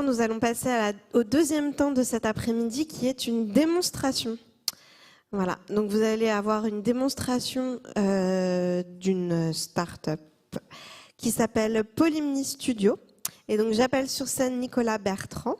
maintenant, nous allons passer au deuxième temps de cet après-midi qui est une démonstration. Voilà, donc vous allez avoir une démonstration d'une start-up qui s'appelle Polymni Studio. Et donc j'appelle sur scène Nicolas Bertrand.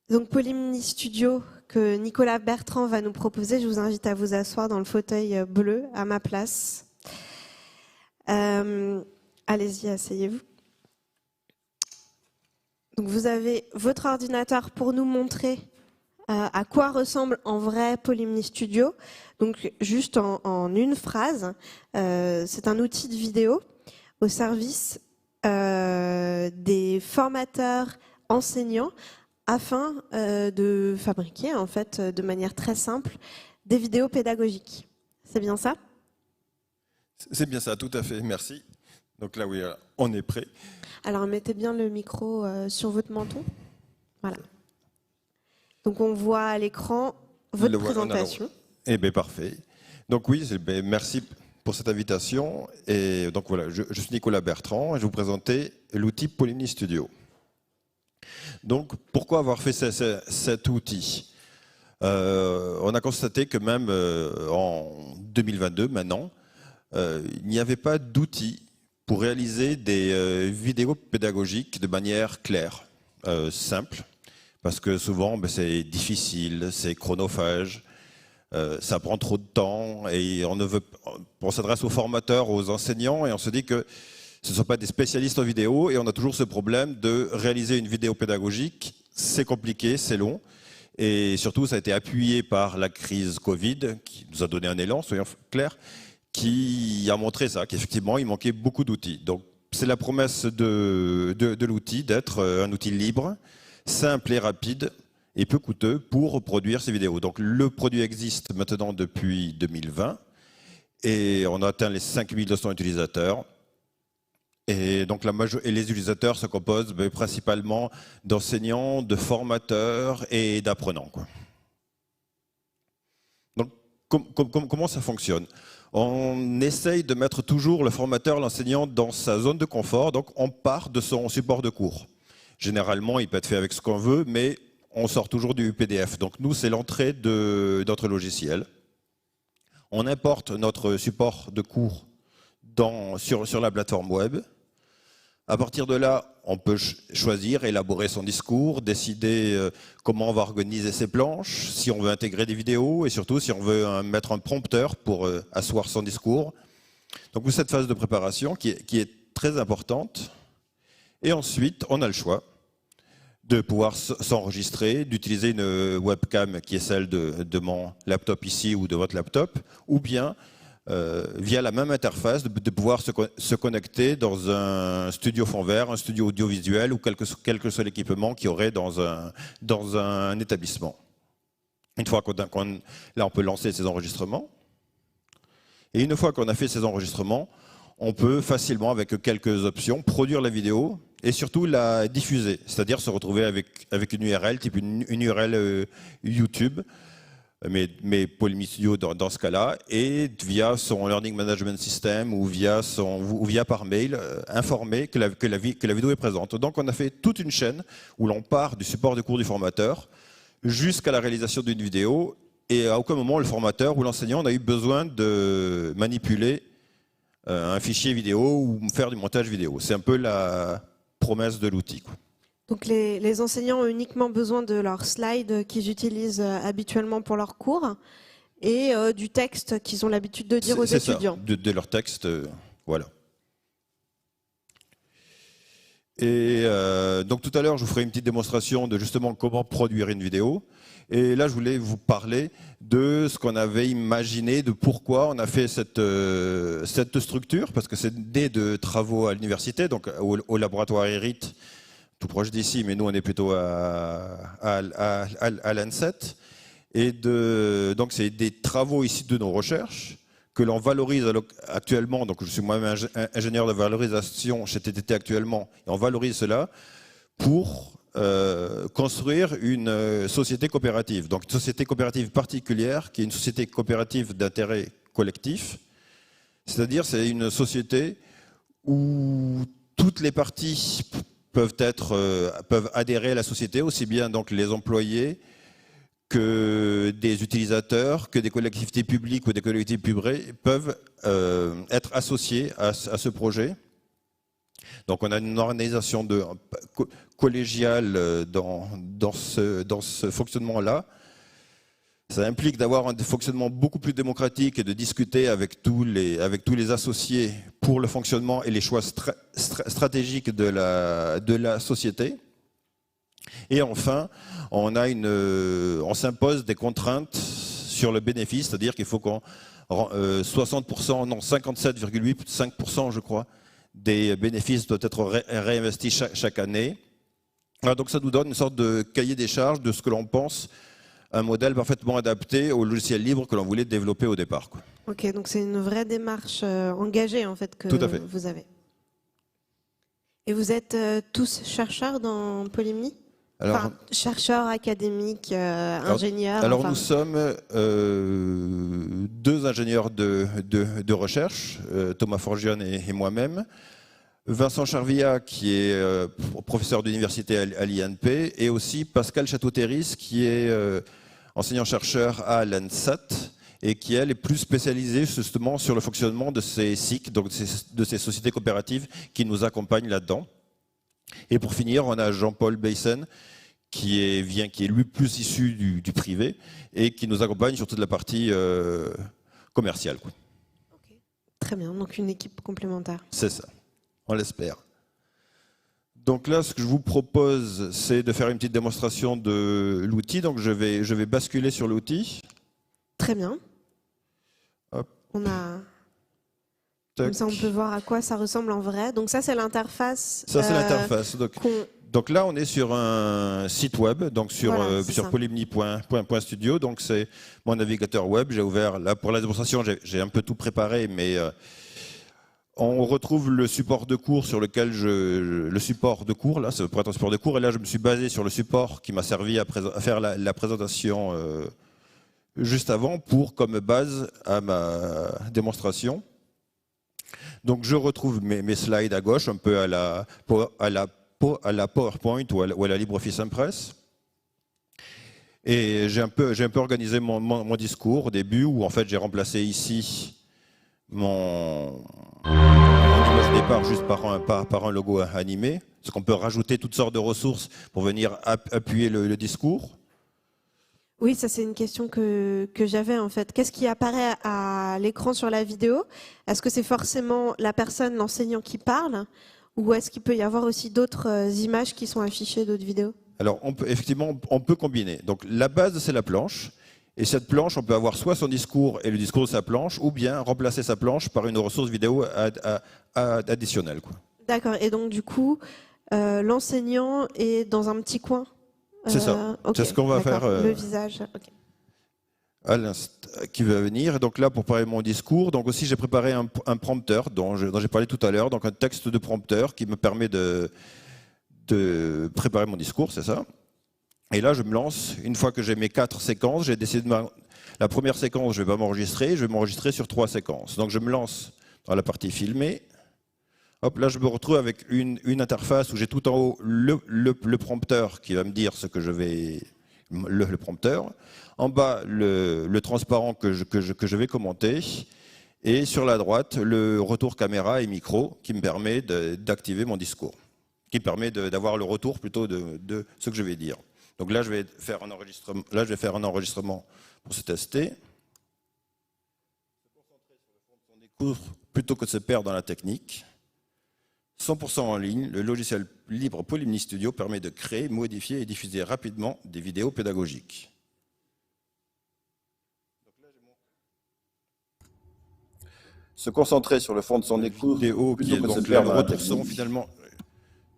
Donc Polymni Studio que Nicolas Bertrand va nous proposer. Je vous invite à vous asseoir dans le fauteuil bleu à ma place. Allez-y, asseyez-vous. Donc vous avez votre ordinateur pour nous montrer à quoi ressemble en vrai Polymni Studio. Donc juste en une phrase, c'est un outil de vidéo au service des formateurs enseignants afin de fabriquer en fait de manière très simple des vidéos pédagogiques. C'est bien ça? C'est bien ça, tout à fait, merci. Donc là oui, on est prêt. Alors mettez bien le micro sur votre menton. Voilà. Donc on voit à l'écran votre présentation. Eh bien parfait. Donc oui, merci pour cette invitation. Et donc voilà, je suis Nicolas Bertrand et je vais vous présenter l'outil Polymni Studio. Donc pourquoi avoir fait cet outil? On a constaté que même en 2022 maintenant, il n'y avait pas d'outil pour réaliser des vidéos pédagogiques de manière claire, simple, parce que souvent c'est difficile, c'est chronophage, ça prend trop de temps et on s'adresse aux formateurs, aux enseignants et on se dit que ce ne sont pas des spécialistes en vidéo et on a toujours ce problème de réaliser une vidéo pédagogique, c'est compliqué, c'est long et surtout ça a été appuyé par la crise Covid qui nous a donné un élan, soyons clairs, qui a montré ça, qu'effectivement il manquait beaucoup d'outils. Donc c'est la promesse de l'outil d'être un outil libre, simple et rapide et peu coûteux pour produire ces vidéos. Donc le produit existe maintenant depuis 2020 et on a atteint les 5200 utilisateurs. Et donc les utilisateurs se composent principalement d'enseignants, de formateurs et d'apprenants. Donc comment ça fonctionne? On essaye de mettre toujours le formateur, l'enseignant dans sa zone de confort, donc on part de son support de cours. Généralement, il peut être fait avec ce qu'on veut, mais on sort toujours du PDF. Donc nous, c'est l'entrée de notre logiciel. On importe notre support de cours sur la plateforme web. À partir de là, on peut choisir, élaborer son discours, décider comment on va organiser ses planches, si on veut intégrer des vidéos et surtout si on veut mettre un prompteur pour asseoir son discours. Donc cette phase de préparation qui est très importante. Et ensuite, on a le choix de pouvoir s'enregistrer, d'utiliser une webcam qui est celle de mon laptop ici ou de votre laptop, ou bien via la même interface, de pouvoir se connecter dans un studio fond vert, un studio audiovisuel ou quel que soit l'équipement qu'il y aurait dans un établissement. Une fois là, on peut lancer ces enregistrements. Et une fois qu'on a fait ces enregistrements, on peut facilement, avec quelques options, produire la vidéo et surtout la diffuser, c'est-à-dire se retrouver avec une URL, type une URL YouTube, mais Polymni Studio dans ce cas-là, et via son Learning Management System ou via par mail, informer que la vidéo est présente. Donc on a fait toute une chaîne où l'on part du support de cours du formateur jusqu'à la réalisation d'une vidéo, et à aucun moment le formateur ou l'enseignant n'a eu besoin de manipuler un fichier vidéo ou faire du montage vidéo. C'est un peu la promesse de l'outil. Donc les enseignants ont uniquement besoin de leurs slides qu'ils utilisent habituellement pour leurs cours et du texte qu'ils ont l'habitude de dire aux étudiants. C'est ça, de leur texte, voilà. Et donc tout à l'heure, je vous ferai une petite démonstration de justement comment produire une vidéo. Et là, je voulais vous parler de ce qu'on avait imaginé, de pourquoi on a fait cette structure, parce que c'est né de travaux à l'université, donc au laboratoire ERIT, tout proche d'ici, mais nous on est plutôt à l'ANSET. Et donc c'est des travaux ici de nos recherches que l'on valorise actuellement. Donc je suis moi-même ingénieur de valorisation chez TTT actuellement, et on valorise cela pour construire une société coopérative. Donc une société coopérative particulière, qui est une société coopérative d'intérêt collectif, C'est-à-dire, c'est une société où toutes les parties peuvent adhérer à la société, aussi bien donc les employés que des utilisateurs, que des collectivités publiques ou des collectivités privées peuvent être associés à ce projet. Donc on a une organisation collégiale dans ce fonctionnement-là. Ça implique d'avoir un fonctionnement beaucoup plus démocratique et de discuter avec tous les associés pour le fonctionnement et les choix stratégiques de la société. Et enfin, on s'impose des contraintes sur le bénéfice, c'est-à-dire qu'il faut qu'on 60%, non 57,5% je crois, des bénéfices doivent être réinvestis chaque année. Alors donc ça nous donne une sorte de cahier des charges de ce que l'on pense un modèle parfaitement adapté au logiciel libre que l'on voulait développer au départ. Ok, donc c'est une vraie démarche engagée en fait que vous avez. Et vous êtes tous chercheurs dans Polymnie? Enfin, chercheurs, académiques, ingénieurs. Alors nous sommes deux ingénieurs de recherche, Thomas Forgione et moi-même. Vincent Charvilla, qui est professeur d'université à l'INP, et aussi Pascal Chateau-Terris, qui est enseignant-chercheur à l'ANSAT, et qui, elle, est plus spécialisée justement sur le fonctionnement de ces SIC, donc de ces sociétés coopératives qui nous accompagnent là-dedans. Et pour finir, on a Jean-Paul Beyssen, qui est lui plus issu du privé, et qui nous accompagne sur toute la partie commerciale. Okay. Très bien, donc une équipe complémentaire. C'est ça. On l'espère. Donc là, ce que je vous propose, c'est de faire une petite démonstration de l'outil. Donc je vais basculer sur l'outil. Très bien. Hop. Comme ça, on peut voir à quoi ça ressemble en vrai. Donc ça, c'est l'interface. Ça, c'est l'interface. Donc là, on est sur un site web, donc sur polymnie.studio. Donc c'est mon navigateur web. J'ai ouvert là pour la démonstration. J'ai un peu tout préparé, mais on retrouve le support de cours sur lequel le support de cours, là, c'est pour être un support de cours, et là je me suis basé sur le support qui m'a servi à faire la présentation juste avant comme base à ma démonstration. Donc je retrouve mes slides à gauche, un peu à la PowerPoint ou à la LibreOffice Impress. Et j'ai un peu organisé mon discours au début, où en fait j'ai remplacé ici mon image départ juste par un logo animé, parce qu'on peut rajouter toutes sortes de ressources pour venir appuyer le discours. Oui, ça c'est une question que j'avais en fait. Qu'est-ce qui apparaît à l'écran sur la vidéo? Est-ce que c'est forcément la personne, l'enseignant qui parle, ou est-ce qu'il peut y avoir aussi d'autres images qui sont affichées, d'autres vidéos? Alors effectivement, on peut combiner. Donc la base, c'est la planche. Et cette planche, on peut avoir soit son discours et le discours de sa planche, ou bien remplacer sa planche par une ressource vidéo additionnelle. D'accord. Et donc, du coup, l'enseignant est dans un petit coin. C'est ça. Okay. C'est ce qu'on va faire. Le visage. Okay. À l'instant qui va venir. Et donc là, pour préparer mon discours, donc aussi j'ai préparé un prompteur dont j'ai parlé tout à l'heure, donc un texte de prompteur qui me permet de préparer mon discours, c'est ça. Et là, je me lance. Une fois que j'ai mes 4 séquences, j'ai décidé la première séquence, je ne vais pas m'enregistrer, je vais m'enregistrer sur 3 séquences. Donc je me lance dans la partie filmée. Hop, là, je me retrouve avec une interface où j'ai tout en haut le prompteur qui va me dire ce que je vais... Le prompteur. En bas, le transparent que je vais commenter. Et sur la droite, le retour caméra et micro qui me permet d'activer mon discours. Qui me permet d'avoir le retour plutôt de ce que je vais dire. Donc là, je vais faire un enregistrement pour se tester. Se concentrer sur le fond de son discours plutôt que de se perdre dans la technique. 100% en ligne, le logiciel libre Polymnie Studio permet de créer, modifier et diffuser rapidement des vidéos pédagogiques. Donc là, se concentrer sur le fond de son écoute vidéo qui est donc là, le retour son finalement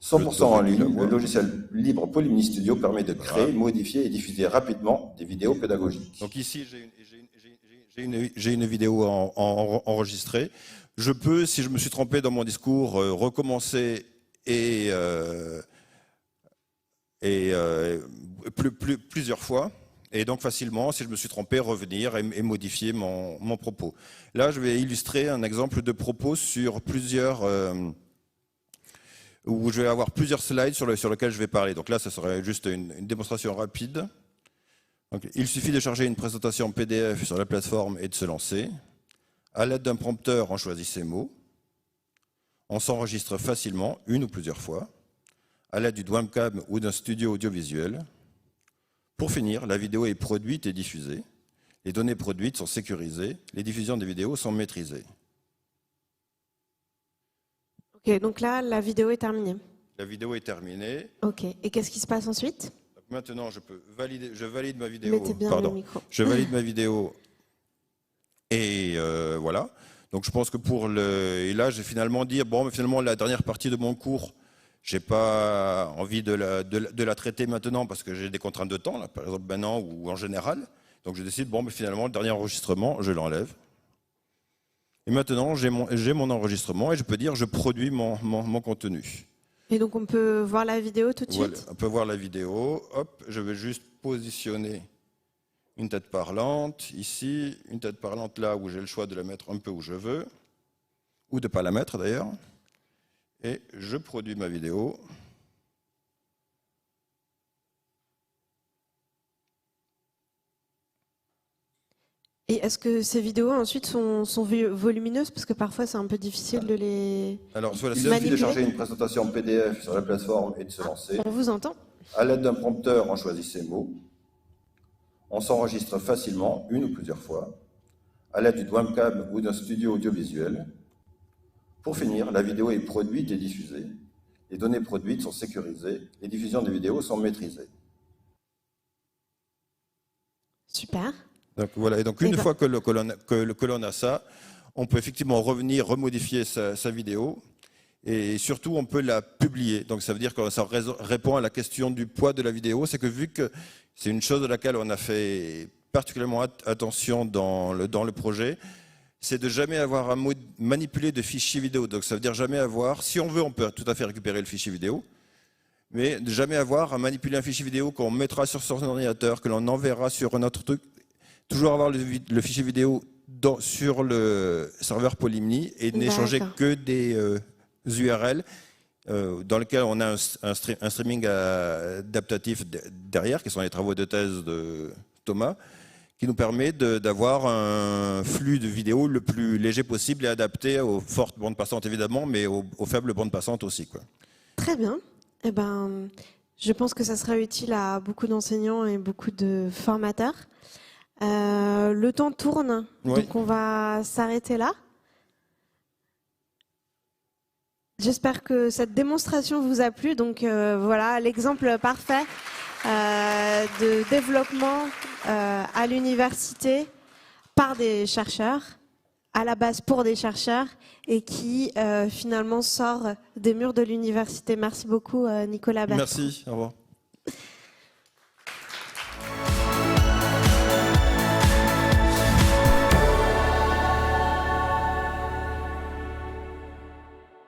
100% en ligne, le logiciel libre Polymnie Studio permet de créer, modifier et diffuser rapidement des vidéos pédagogiques. Donc ici, j'ai une vidéo enregistrée. Je peux, si je me suis trompé dans mon discours, recommencer plusieurs fois. Et donc facilement, si je me suis trompé, revenir et modifier mon propos. Là, je vais illustrer un exemple de propos sur plusieurs... où je vais avoir plusieurs slides sur lesquels je vais parler. Donc là, ce serait juste une démonstration rapide. Donc, il suffit de charger une présentation PDF sur la plateforme et de se lancer. À l'aide d'un prompteur, on choisit ses mots. On s'enregistre facilement, une ou plusieurs fois, à l'aide du webcam ou d'un studio audiovisuel. Pour finir, la vidéo est produite et diffusée. Les données produites sont sécurisées. Les diffusions des vidéos sont maîtrisées. Ok, donc là, la vidéo est terminée. La vidéo est terminée. Ok, et qu'est-ce qui se passe ensuite? Donc maintenant, je valide ma vidéo. Mettez bien le micro. Je valide ma vidéo et voilà. Donc je pense que et là, j'ai finalement dit, bon, mais finalement, la dernière partie de mon cours, j'ai pas envie de la traiter maintenant parce que j'ai des contraintes de temps, là, par exemple maintenant ou en général. Donc je décide, bon, mais finalement, le dernier enregistrement, je l'enlève. Et maintenant, j'ai mon enregistrement et je peux dire, je produis mon contenu. Et donc on peut voir la vidéo tout de suite? Voilà, on peut voir la vidéo. Hop, je vais juste positionner une tête parlante ici, une tête parlante là où j'ai le choix de la mettre un peu où je veux, ou de ne pas la mettre d'ailleurs. Et je produis ma vidéo. Et est-ce que ces vidéos ensuite sont volumineuses? Parce que parfois c'est un peu difficile de les Alors, il suffit manipuler. de charger une présentation PDF sur la plateforme et de se lancer. On vous entend? À l'aide d'un prompteur, on choisit ses mots. On s'enregistre facilement, une ou plusieurs fois, à l'aide du webcam ou d'un studio audiovisuel. Pour finir, la vidéo est produite et diffusée. Les données produites sont sécurisées. Les diffusions des vidéos sont maîtrisées. Super. Donc, voilà. Et donc une fois que l'on a ça, on peut effectivement revenir, remodifier sa vidéo et surtout on peut la publier. Donc ça veut dire que ça répond à la question du poids de la vidéo. C'est que vu que c'est une chose à laquelle on a fait particulièrement attention dans le projet, c'est de jamais avoir à manipuler de fichiers vidéo. Donc ça veut dire jamais avoir, si on veut, on peut tout à fait récupérer le fichier vidéo, mais de jamais avoir à manipuler un fichier vidéo qu'on mettra sur son ordinateur, que l'on enverra sur un autre truc. Toujours avoir le fichier vidéo sur le serveur Polymni et n'échanger que des URL dans lesquels on a un streaming adaptatif derrière, qui sont les travaux de thèse de Thomas, qui nous permet d'avoir un flux de vidéos le plus léger possible et adapté aux fortes bandes passantes évidemment, mais aux faibles bandes passantes aussi, quoi. Très bien. Eh ben, je pense que ça sera utile à beaucoup d'enseignants et beaucoup de formateurs. Le temps tourne, oui. Donc on va s'arrêter là. J'espère que cette démonstration vous a plu. Donc voilà, l'exemple parfait de développement à l'université par des chercheurs, à la base pour des chercheurs, et qui finalement sort des murs de l'université. Merci beaucoup Nicolas Bertrand. Merci, au revoir.